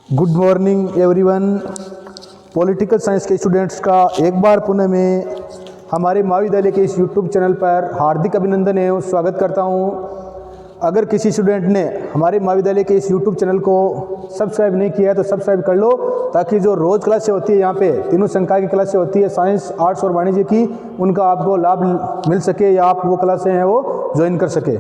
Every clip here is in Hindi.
Good morning everyone. Political science के स्टूडेंट्स का एक बार पुनः मैं हमारे महाविद्यालय के इस यूट्यूब चैनल पर हार्दिक अभिनंदन एवं स्वागत करता हूं। अगर किसी स्टूडेंट ने हमारे महाविद्यालय के इस यूट्यूब चैनल को सब्सक्राइब नहीं किया है तो सब्सक्राइब कर लो, ताकि जो रोज़ क्लासें होती है यहाँ पे तीनों संकाय की क्लासें होती है, साइंस, आर्ट्स और वाणिज्य की, उनका आपको लाभ मिल सके या आप वो क्लासें हैं वो ज्वाइन कर सके।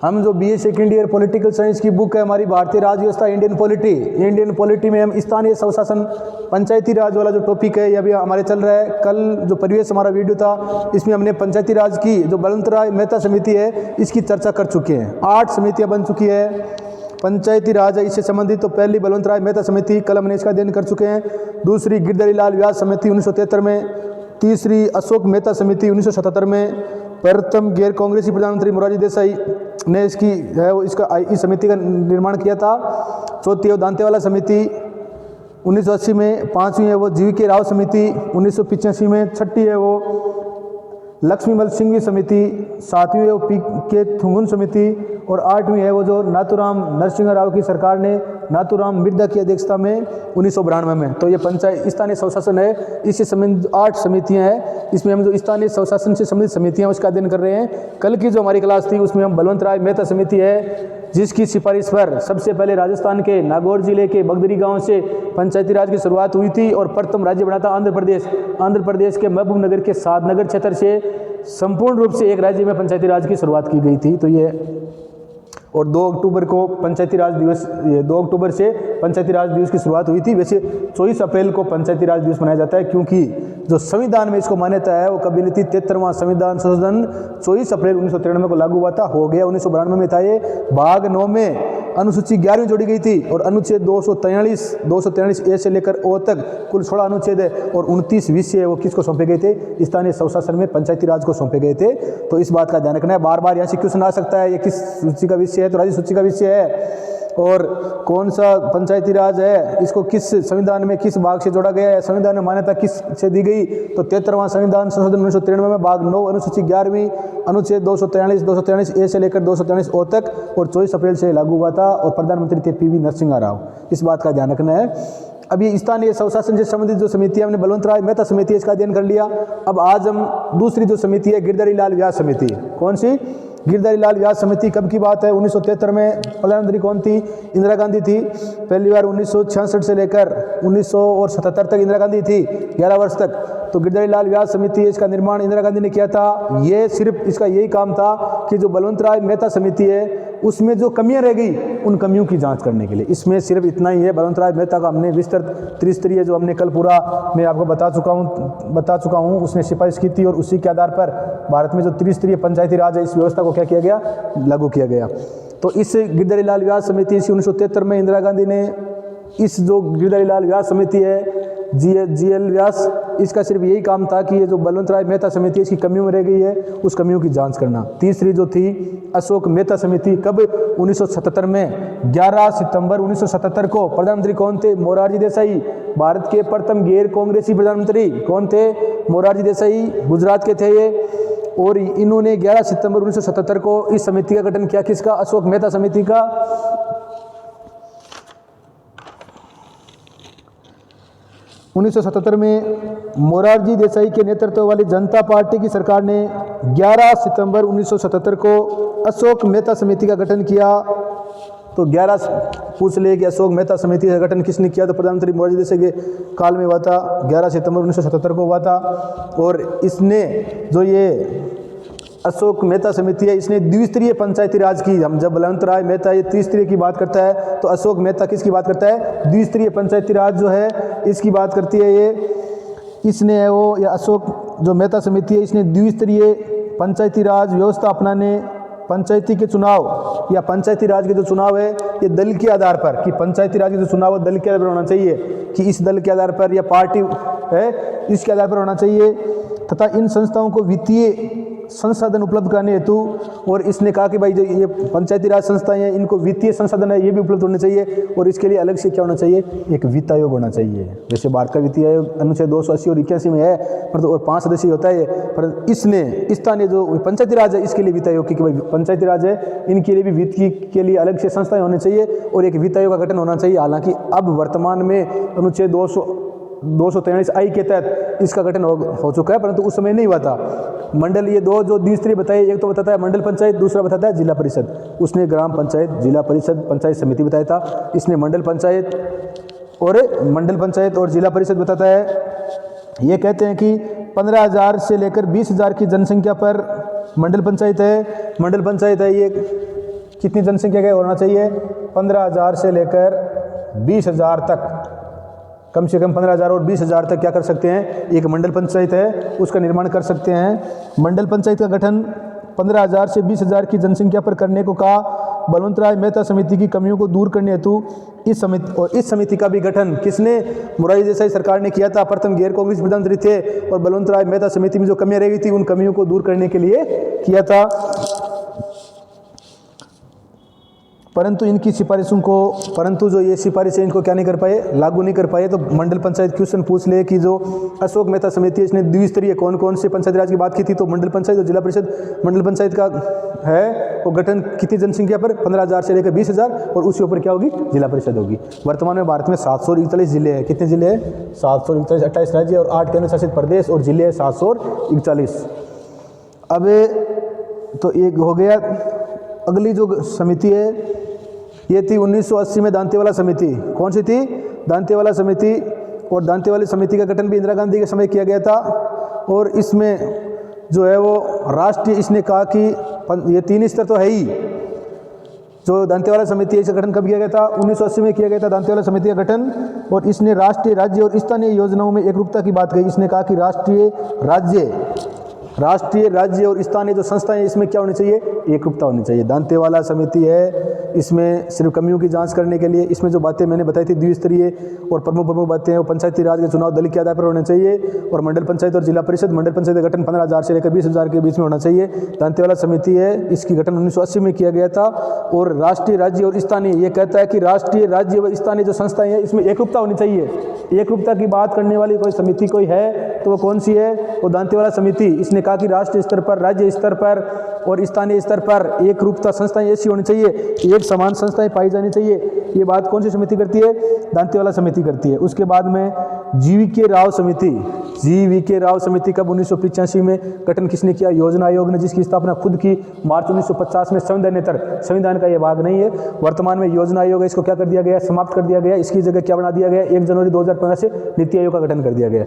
हम जो BA second year political science की बुक है हमारी भारतीय राज्य व्यवस्था इंडियन पॉलिटी में हम स्थानीय स्वशासन पंचायती राज वाला जो टॉपिक है ये अभी हमारे चल रहा है। कल जो प्रीवियस हमारा वीडियो था इसमें हमने पंचायती राज की जो बलवंतराय मेहता समिति है इसकी चर्चा कर चुके हैं। 8 समितियां बन चुकी है पंचायती राज है इससे संबंधित। तो पहली बलवंतराय मेहता समिति, कल हमने इसका अध्ययन कर चुके हैं। दूसरी गिरधारी लाल व्यास समिति 1973 में। तीसरी अशोक मेहता समिति 1977 में। प्रथम गैर कांग्रेसी प्रधानमंत्री मोरारजी देसाई ने इस समिति का निर्माण किया था। चौथी है दांतेवाला समिति 1980 में। 5वीं है वो जीवी के राव समिति 1985 में। 6ठी है वो लक्ष्मीमल सिंघवी समिति। 7वीं है वो पी के थुंगुन समिति। और 8वीं है वो जो नाथूराम नरसिंह राव की सरकार ने नाथूराम मिर्धा की अध्यक्षता में 1992 में। तो ये पंचायत स्थानीय स्वशासन है, इससे संबंधित 8 समितियां हैं। इसमें हम जो स्थानीय स्वशासन से संबंधित समितियां उसका अध्ययन कर रहे हैं। कल की जो हमारी क्लास थी उसमें हम बलवंतराय मेहता समिति है जिसकी सिफारिश पर सबसे पहले राजस्थान के नागौर जिले के बगदरी गांव से पंचायती राज की शुरुआत हुई थी और प्रथम राज्य बना था आंध्र प्रदेश के महबूब नगर के सादनगर क्षेत्र से संपूर्ण रूप से एक राज्य में पंचायती राज की शुरुआत की गई थी। तो ये और 2 अक्टूबर को पंचायती राज दिवस, 2 अक्टूबर से पंचायती राज दिवस की शुरुआत हुई थी। वैसे 24 अप्रैल को पंचायती राज दिवस मनाया जाता है क्योंकि जो संविधान में इसको मान्यता है वो कभी नहीं थी। 73वां संविधान संशोधन 24 अप्रैल 1993 को लागू हुआ था, हो गया। 1992 में था ये। भाग 9 में अनुसूची 11वीं जोड़ी गई थी और अनुच्छेद 243 ए से लेकर ओ तक कुल 16 अनुच्छेद है और 29 विषय वो किसको सौंपे गए थे? स्थानीय स्वशासन में पंचायती राज को सौंपे गए थे। तो इस बात का ध्यान रखना है। बार बार यहाँ से क्वेश्चन आ सकता है ये किस सूची का विषय है? तो राज्य सूची का विषय है। और कौन सा पंचायती राज है, इसको किस संविधान में किस भाग से जोड़ा गया है, संविधान में मान्यता किस से दी गई? तो 73वां संविधान संशोधन 1993 में भाग 9 अनुसूची 11वीं अनुच्छेद 243 ए से लेकर 243 ओ तक और 24 अप्रैल से लागू हुआ था और प्रधानमंत्री थे पीवी नरसिंह राव। इस बात का ध्यान रखना है। अभी स्थानीय स्वशासन से संबंधित जो समिति है हमने बलवंतराय मेहता समिति इसका अध्ययन कर लिया। अब आज हम दूसरी जो समिति है गिरधारी लाल व्यास समिति। कौन सी? गिरधारी लाल व्यास समिति। कब की बात है? 1973 में। प्रधानमंत्री कौन थी? इंदिरा गांधी थी। पहली बार 1966 से लेकर 1977 तक इंदिरा गांधी थी, 11 वर्ष तक। तो गिरधारी लाल व्यास समिति इसका निर्माण इंदिरा गांधी ने किया था। ये सिर्फ इसका यही काम था कि जो बलवंतराय मेहता समिति है उसमें जो कमियां रह गई उन कमियों की जांच करने के लिए। इसमें सिर्फ इतना ही है। बलवंतराय मेहता का हमने विस्तृत त्रिस्तरीय जो हमने कल पूरा मैं आपको बता चुका हूँ उसने सिफारिश की थी और उसी के आधार पर भारत में जो त्रिस्तरीय पंचायती राज है इस व्यवस्था को क्या किया गया? लागू किया गया। तो इस गिरधारी लाल व्यास समिति 1973 में इंदिरा गांधी ने इस जो गिरधारी लाल व्यास समिति है GL व्यास, इसका सिर्फ यही काम था कि ये जो बलवंतराय मेहता समिति है इसकी कमियों में रह गई है उस कमियों की जांच करना। तीसरी जो थी अशोक मेहता समिति। कब? 1977 में। 11 सितंबर 1977 को। प्रधानमंत्री कौन थे? मोरारजी देसाई। भारत के प्रथम गैर कांग्रेसी प्रधानमंत्री कौन थे? मोरारजी देसाई, गुजरात के थे ये। और इन्होंने 11 सितंबर 1977 को इस समिति का गठन किया। किसका? अशोक मेहता समिति का। 1977 में मोरारजी देसाई के नेतृत्व वाली जनता पार्टी की सरकार ने 11 सितंबर 1977 को अशोक मेहता समिति का गठन किया। तो 11 पूछ ले कि अशोक मेहता समिति का गठन किसने किया? तो प्रधानमंत्री मोरारजी देसाई के काल में हुआ था, 11 सितंबर 1977 को हुआ था। और इसने जो ये अशोक मेहता समिति है इसने द्विस्तरीय पंचायती राज की। हम जब बलवंतराय मेहता ये त्रिस्तरीय की बात करता है तो अशोक मेहता किसकी बात करता है? द्विस्तरीय पंचायती राज जो है इसकी बात करती है ये। इसने वो या अशोक जो मेहता समिति है इसने द्विस्तरीय पंचायती राज व्यवस्था अपनाने, पंचायती के चुनाव या पंचायती राज के जो चुनाव है ये दल के आधार पर, कि पंचायती राज के जो चुनाव है दल के आधार पर होना चाहिए कि इस दल के आधार पर या पार्टी है इसके आधार पर होना चाहिए, तथा इन संस्थाओं को वित्तीय संसाधन उपलब्ध कराने हेतु, और इसने कहा कि भाई जो ये पंचायती राज संस्थाएं हैं इनको वित्तीय संसाधन है ये भी उपलब्ध होने चाहिए, और इसके लिए अलग से क्या होना चाहिए, एक वित्त आयोग होना चाहिए। जैसे भारत का वित्तीय आयोग अनुच्छेद 280 और 81 में है, मतलब और 5 सदस्यीय होता है, पर इसने स्थानीय जो पंचायती राज है इसके लिए वित्त आयोग की, कि भाई पंचायती राज है इनके लिए भी वित्त के लिए अलग से संस्थाएं होनी चाहिए और एक वित्त आयोग का गठन होना चाहिए। हालांकि अब वर्तमान में अनुच्छेद 243 के तहत इसका गठन हो चुका है, परंतु उस समय नहीं हुआ था। मंडल ये दो जो द्विस्तरीय बताए, एक तो बताता है मंडल पंचायत, दूसरा बताता है जिला परिषद। उसने ग्राम पंचायत, जिला परिषद, पंचायत समिति बताया था, इसने मंडल पंचायत और जिला परिषद बताता है। ये कहते हैं कि 15,000 से लेकर 20,000 की जनसंख्या पर मंडल पंचायत है। मंडल पंचायत है ये कितनी जनसंख्या का होना चाहिए, 15,000 से लेकर 20,000 तक, कम से कम 15,000 और 20,000 तक क्या कर सकते हैं, एक मंडल पंचायत है उसका निर्माण कर सकते हैं। मंडल पंचायत का गठन 15,000 से 20,000 की जनसंख्या पर करने को कहा। बलवंतराय मेहता समिति की कमियों को दूर करने हेतु इस समिति का भी गठन किसने, मोरारजी देसाई सरकार ने किया था। प्रथम गैर कांग्रेस प्रधानमंत्री थे और बलवंतराय मेहता समिति में जो कमियां रह गई थी उन कमियों को दूर करने के लिए किया था। परंतु जो ये सिफारिशें इनको क्या नहीं कर पाए, लागू नहीं कर पाए। तो मंडल पंचायत क्वेश्चन पूछ ले कि जो अशोक मेहता समिति इसने द्विस्तरीय कौन कौन से पंचायती राज की बात की थी, तो मंडल पंचायत और जिला परिषद। मंडल पंचायत का है वो गठन कितनी जनसंख्या पर, 15,000 से लेकर 20,000, और उसके ऊपर क्या होगी, जिला परिषद होगी। वर्तमान में भारत में 741 जिले हैं। कितने जिले हैं, 741, 28 राज्य और 8 केंद्र शासित प्रदेश, और जिले हैं 741। अब तो एक हो गया। अगली जो समिति है ये थी 1980 में दांतेवाला समिति। कौन सी थी, दांतेवाला समिति। और दांतेवाला समिति का गठन भी इंदिरा गांधी के समय किया गया था। और इसमें जो है वो राष्ट्रीय, इसने कहा कि ये 3 स्तर तो है ही। जो दांतेवाला समिति है इसका गठन कब किया गया था, 1980 में किया गया था दांतेवाला समिति का गठन। और इसने राष्ट्रीय, राज्य और स्थानीय योजनाओं में एकरूपता की बात कही। इसने कहा कि राष्ट्रीय, राज्य और स्थानीय जो संस्थाएं इसमें क्या होनी चाहिए, एकरूपता होनी चाहिए। दांतेवाला समिति है, इसमें सिर्फ कमियों की जांच करने के लिए, इसमें जो बातें मैंने बताई थी द्विस्तरीय और प्रमुख बातें हैं वो पंचायती राज के चुनाव दल के आधार पर होने चाहिए। और मंडल पंचायत और जिला परिषद, मंडल पंचायत का गठन 15,000 से लेकर 20,000 के बीच में होना चाहिए। दांतेवाला समिति है, इसकी गठन 1980 में किया गया था। और राष्ट्रीय, राज्य और स्थानीय, ये कहता है कि राष्ट्रीय, राज्य व स्थानीय जो संस्थाएं हैं इसमें एकरूपता होनी चाहिए। एकरूपता की बात करने वाली कोई समिति कोई है तो वो कौन सी है, वो दांतेवाला समिति। इसने कहा कि राष्ट्रीय स्तर पर, राज्य स्तर पर और स्थानीय स्तर पर एकरूपता संस्थाएं ऐसी होनी चाहिए, एक समान संस्थाएं पाई जानी चाहिए। ये बात कौन सी समिति करती है, दांतेवाला समिति करती है। उसके बाद में जीवीके राव समिति। जीवीके राव समिति कब, 1985 में गठन किसने किया, योजना आयोग ने, जिसकी स्थापना खुद की मार्च 1950 में संविधान का ये भाग नहीं है। वर्तमान में योजना आयोग है, इसको क्या कर दिया गया, समाप्त कर दिया गया। इसकी जगह क्या बना दिया गया, 1 जनवरी 2015 से नीति आयोग का गठन कर दिया गया।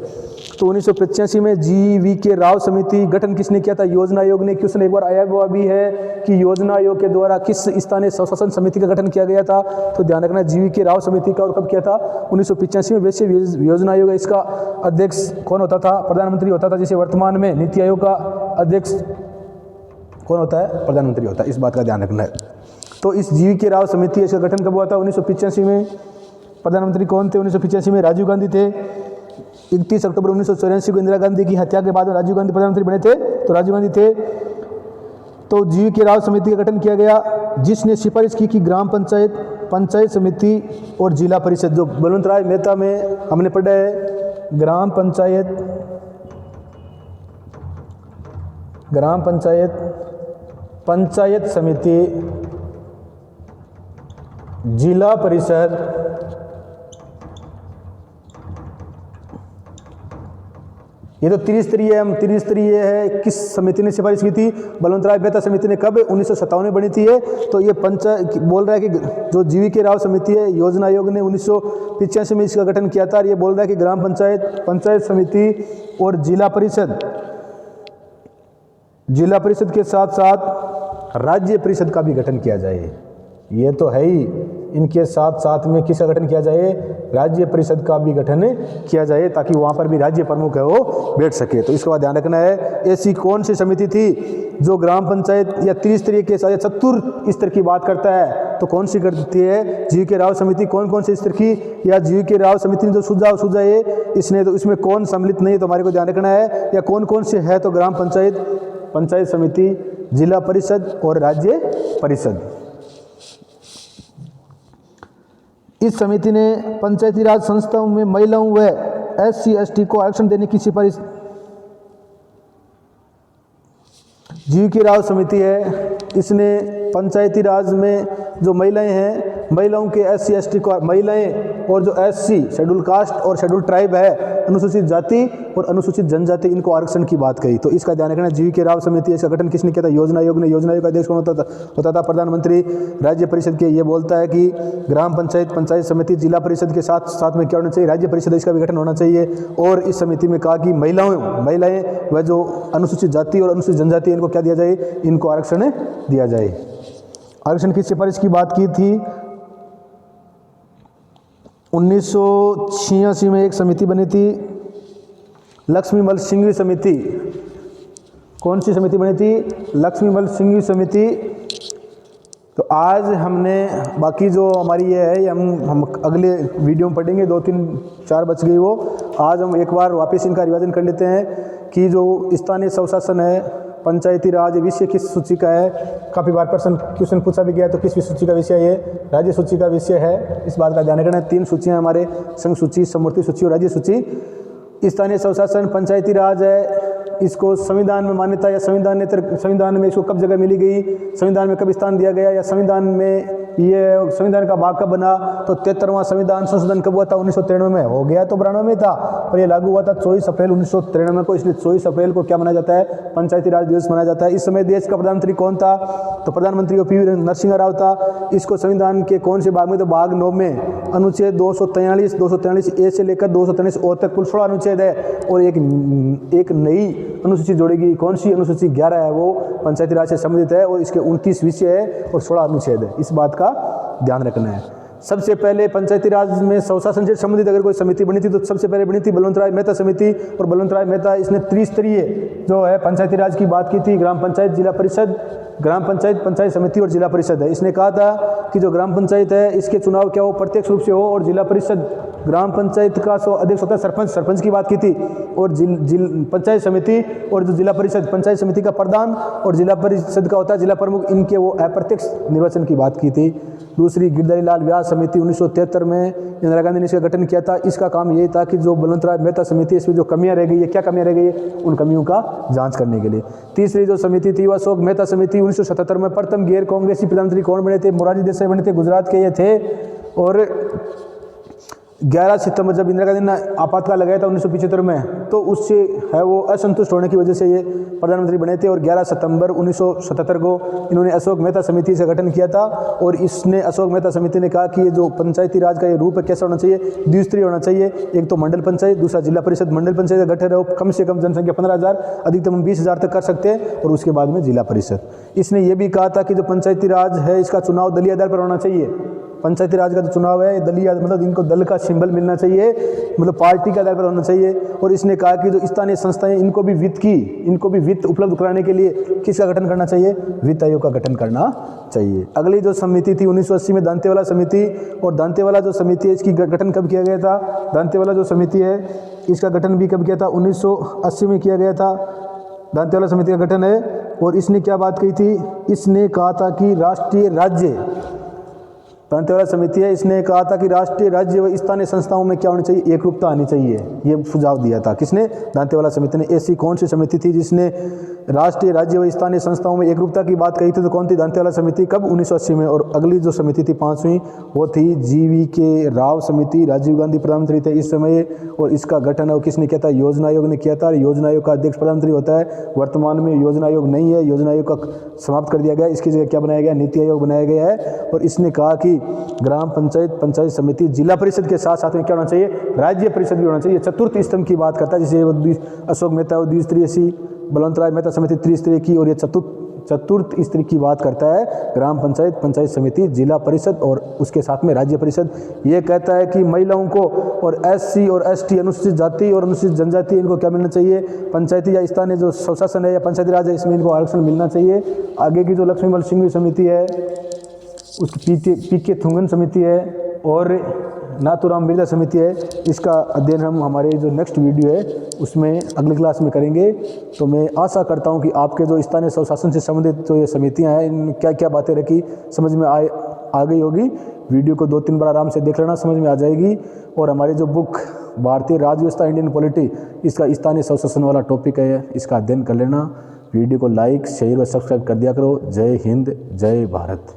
तो 1985 में जीवीके राव समिति गठन किसने किया था, योजना आयोग ने। क्वेश्चन एक बार आया हुआ भी है कि योजना आयोग के द्वारा किस स्थानीय स्वशासन समिति का गठन किया गया था, तो ध्यान रखना जीवीके राव समिति का। और कब किया था, 1985 में। वैसे योजना आयोग है, इसका अध्यक्ष कौन होता था, प्रधानमंत्री होता था। जैसे वर्तमान में नीति आयोग का अध्यक्ष कौन होता है, प्रधानमंत्री होता है। इस बात का ध्यान रखना है। तो इस जीवीके राव समिति इसका गठन कब हुआ था, 1985 में। प्रधानमंत्री कौन थे, 1985 में राजीव गांधी थे। 31 अक्टूबर 1984 को इंदिरा गांधी की हत्या के बाद राजीव गांधी प्रधानमंत्री बने थे, तो राजीव गांधी थे। तो जीवीके राव समिति का गठन किया गया, जिसने सिफारिश की कि ग्राम पंचायत, पंचायत समिति और जिला परिषद, जो बलवंतराय मेहता में हमने पढ़ा है, ग्राम पंचायत, पंचायत समिति, जिला परिषद, ये तो त्रिस्तरीय है। किस समिति ने सिफारिश की थी, बलवंतराय मेहता समिति ने। कब, 1957 में बनी थी ये। तो ये पंचायत बोल रहा है कि जो जीवीके राव समिति है, योजना आयोग ने 1985 में इसका गठन किया था। और ये बोल रहा है कि ग्राम पंचायत, पंचायत समिति और जिला परिषद के साथ साथ राज्य परिषद का भी गठन किया जाए। ये तो है ही, इनके साथ साथ में किसका गठन किया जाए, राज्य परिषद का भी गठन किया जाए, ताकि वहाँ पर भी राज्य प्रमुख है वो बैठ सके। तो इसका ध्यान रखना है। ऐसी कौन सी समिति थी जो ग्राम पंचायत या त्रिस्तरीय के साथ या चतुर स्तर की बात करता है, तो कौन सी करती है, जीवीके राव समिति। कौन से स्तर की, या जीवीके राव समिति ने जो सुझाव सुझाए इसने, तो इसमें कौन सम्मिलित नहीं है, तो हमारे को ध्यान रखना है। या कौन से है, तो ग्राम पंचायत, पंचायत समिति, जिला परिषद और राज्य परिषद। इस समिति ने पंचायती राज संस्थाओं में महिलाओं व SC ST को आरक्षण देने की सिफारिश। GV राव समिति है, इसने पंचायती राज में जो महिलाएं हैं, महिलाओं के SC ST को, महिलाएं और जो SC शेड्यूल कास्ट और शेड्यूल ट्राइब है, अनुसूचित जाति और अनुसूचित जनजाति, इनको आरक्षण की बात कही। तो इसका ध्यान रखना। GV राव समिति, इसका गठन किसने किया था? योजना आयोग ने। योजना आयोग का अध्यक्ष कौन होता था? प्रधानमंत्री। राज्य परिषद के ये बोलता है कि ग्राम पंचायत, पंचायत समिति, जिला परिषद के साथ साथ में क्या होना चाहिए? राज्य परिषद, इसका भी गठन होना चाहिए। और इस समिति में कहा कि महिलाएं व जो अनुसूचित जाति और अनुसूचित जनजाति, इनको क्या दिया जाए? इनको आरक्षण दिया जाए। आरक्षण की सिफारिश की बात की थी। 1986 में एक समिति बनी थी, लक्ष्मीमल सिंघवी समिति। कौन सी समिति बनी थी? लक्ष्मीमल सिंघवी समिति। तो आज हमने बाकी जो हमारी ये है, ये हम अगले वीडियो में पढ़ेंगे। 2 3 4 बच गई वो। आज हम एक बार वापस इनका रिवीजन कर लेते हैं कि जो स्थानीय स्वशासन है, पंचायती राज, विषय किस सूची का है? काफ़ी बार क्वेश्चन पूछा भी गया, तो किस सूची का विषय है? राज्य सूची का विषय है। इस बात का ध्यान रखना है। 3 सूचियाँ हमारे, संघ सूची, समवर्ती सूची और राज्य सूची। स्थानीय स्वशासन पंचायती राज है, इसको संविधान में मान्यता या संविधान में इसको कब जगह मिली गई, संविधान में कब स्थान दिया गया, या संविधान में ये संविधान का भाग कब बना? तो 73वां संविधान संशोधन कब हुआ था? 1993 में हो गया, तो 92 में था, और ये लागू हुआ था 24 अप्रैल 1993 को। इसलिए 24 अप्रैल को क्या मनाया जाता है? पंचायती राज दिवस मनाया जाता है। इस समय देश का प्रधानमंत्री कौन था? तो प्रधानमंत्री PV नरसिंह राव था। इसको संविधान के कौन से भाग में? तो भाग 9 में अनुच्छेद 243A से लेकर 243O तक कुल 16 अनुच्छेद है, और एक नई अनुसूची जोड़ेगी। कौन सी? अनुसूची 11 है, वो पंचायती राज से संबंधित है, और इसके 29 विषय है और 16 अनुच्छेद है। इस बात का ध्यान रखना है। सबसे पहले पंचायती राज में स्वशासन से संबंधित अगर कोई समिति बनी थी, तो सबसे पहले बनी थी बलवंत राय मेहता समिति। और बलवंत राय मेहता, इसने त्रिस्तरीय जो है पंचायती राज की बात की थी। ग्राम पंचायत, जिला परिषद, ग्राम पंचायत, पंचायत समिति और जिला परिषद है। इसने कहा था कि जो ग्राम पंचायत है, इसके चुनाव क्या हो? प्रत्यक्ष रूप से हो। और जिला परिषद, ग्राम पंचायत का अध्यक्ष होता है सरपंच, सरपंच की बात की थी। और पंचायत समिति और जो जिला परिषद, पंचायत समिति का प्रधान और जिला परिषद का होता है जिला प्रमुख, इनके वो अप्रत्यक्ष निर्वाचन की बात की थी। दूसरी गिरधारी लाल व्यास समिति, 1973 में इंदिरा गांधी ने इसका गठन किया था। इसका काम यही था कि जो बलवंत राय मेहता समिति, इसमें जो कमियां रह गई है, क्या कमियां रह गई है, उन कमियों का जांच करने के लिए। तीसरी जो समिति थी, वह अशोक मेहता समिति। 1977 में प्रथम गैर कांग्रेसी प्रधानमंत्री कौन बने थे? मोरारजी देसाई बने थे, गुजरात के ये थे। और 11 सितंबर जब इंदिरा गांधी ने आपातकाल लगाया था 1975 में, तो उससे है वो असंतुष्ट होने की वजह से ये प्रधानमंत्री बने थे। और 11 सितंबर 1977 को इन्होंने अशोक मेहता समिति से गठन किया था। और इसने अशोक मेहता समिति ने कहा कि ये जो पंचायती राज का ये रूप है, कैसा होना चाहिए? द्विस्तरीय होना चाहिए। एक तो मंडल पंचायत, दूसरा जिला परिषद। मंडल पंचायत का गठन है, कम से कम जनसंख्या 15,000, अधिकतम 20,000 तक कर सकते हैं, और उसके बाद में जिला परिषद। इसने ये भी कहा था कि जो पंचायती राज है, इसका चुनाव दलीय आधार पर होना चाहिए। पंचायती राज का जो चुनाव है दलीय, मतलब इनको दल का सिंबल मिलना चाहिए, मतलब पार्टी के आधार पर होना चाहिए। और इसने कहा कि जो स्थानीय संस्थाएं, इनको भी वित्त उपलब्ध कराने के लिए किसका गठन करना चाहिए? वित्त आयोग का गठन करना चाहिए। अगली जो समिति थी 1980 में दांतेवाला समिति। और दांतेवाला जो समिति है, इसकी गठन कब किया गया था? दांतेवाला जो समिति है, इसका गठन भी कब किया था? 1980 में किया गया था। दांतेवाला समिति का गठन है। और इसने क्या बात कही थी? इसने कहा था कि राष्ट्रीय राज्य, दांतेवाला समिति है, इसने कहा था कि राष्ट्रीय राज्य व स्थानीय संस्थाओं में क्या होनी चाहिए? एकरूपता आनी चाहिए। ये सुझाव दिया था किसने? दांतेवाला समिति ने। ऐसी कौन सी समिति थी जिसने राष्ट्रीय राज्य व स्थानीय संस्थाओं में एकरूपता की बात कही थी? तो कौन थी? दांतेवाला समिति। कब? 1980 में। और अगली जो समिति थी 5वीं, वो थी GV राव समिति। राजीव गांधी प्रधानमंत्री थे इस समय, और इसका गठन है किसने किया था? योजना आयोग ने किया था। योजना आयोग का अध्यक्ष प्रधानमंत्री होता है। वर्तमान में योजना आयोग नहीं है, योजना आयोग का समाप्त कर दिया गया। इसकी जगह क्या बनाया गया? नीति आयोग बनाया गया है। और इसने कहा कि ग्राम पंचायत, पंचायत समिति, जिला परिषद के साथ साथ में क्या होना चाहिए? राज्य परिषद भी होना चाहिए। चतुर्थ स्तंभ की बात करता है, जैसे अशोक मेहता वो द्विस्तरीय सी, बलवंत राय मेहता समिति त्रिस्तरीय की, और ये चतुर्थ स्त्री की बात करता है ग्राम पंचायत, पंचायत समिति, जिला परिषद और उसके साथ में राज्य परिषद। ये कहता है कि महिलाओं को और SC और ST, अनुसूचित जाति और अनुसूचित जनजाति, इनको क्या मिलना चाहिए? पंचायती या स्थानीय जो स्वशासन है या पंचायती राज है, इसमें इनको आरक्षण मिलना चाहिए। आगे की जो लक्ष्मीमल सिंघवी समिति है, उसकी PK थुंगन समिति है, और नाथूराम बिरला समिति है, इसका अध्ययन हम हमारे जो नेक्स्ट वीडियो है उसमें अगली क्लास में करेंगे। तो मैं आशा करता हूं कि आपके जो स्थानीय स्वशासन से संबंधित जो ये समितियां हैं, इन क्या क्या बातें रखी समझ में आ गई होगी। वीडियो को 2-3 बार आराम से देख लेना, समझ में आ जाएगी। और हमारी जो बुक भारतीय राज्य व्यवस्था इंडियन पॉलिटी, इसका स्थानीय स्वशासन वाला टॉपिक है, इसका अध्ययन कर लेना। वीडियो को लाइक शेयर और सब्सक्राइब कर दिया करो। जय हिंद, जय भारत।